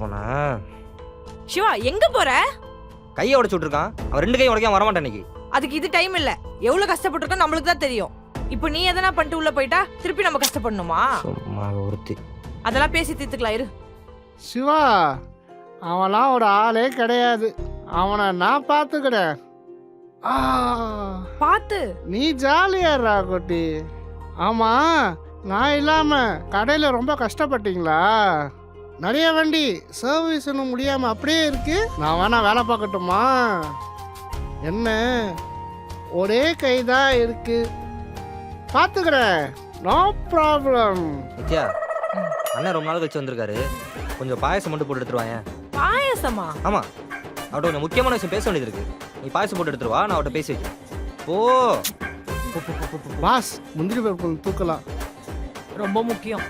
போனா சிவா எங்க போற? கையை உடைச்சு விட்டுருக்கான். அவன் 2 கையும் உடைக்காம வரமாட்டான் இன்னைக்கு. அதுக்கு இது டைம் இல்ல. எவ்வளவு கஷ்டப்பட்டிருக்கோம் நம்மளுக்கு தான் தெரியும். இப்போ நீ எதனா பண்ணிட்டு உள்ள போயிட்டா திருப்பி நம்ம கஷ்டப்படணுமா? சும்மா ஒருத்தி. அதெல்லாம் பேசி தீர்த்துக்கலாம் இரு. சிவா அவன்லாம் ஒரு ஆளே கிடையாது. அவனை நான் பார்த்துக்கிறேன். பாத்து நீ ஜாலியாடுறா குட்டி. ஆமா, நான் இல்லாம கடையில் ரொம்ப கஷ்டப்பட்டீங்களா? நிறைய வண்டி சர்வீஸ் இன்னும் முடியாம அப்படியே இருக்கு. நான் வேணா வேலை பார்க்கட்டுமா? என்ன ஒரே கை தான் இருக்கு, பார்த்துக்கிறேன், நோ ப்ராப்ளம். நித்யா, அண்ணன் ரொம்ப நாள் கழிச்சு வந்திருக்காரு. கொஞ்சம் பாயசம் மட்டும் போட்டு எடுத்துருவாங்க. பாயசமா? ஆமா, அவட்ட கொஞ்சம் முக்கியமான விஷயம் பேச வேண்டியது இருக்கு. நீ பாயசம் போட்டு எடுத்துருவா, நான் அவட்ட பேசி வைக்கிறேன். ஓ பாஸ், முந்திரி பருப்பு தூக்கலாம். ரொம்ப முக்கியம்.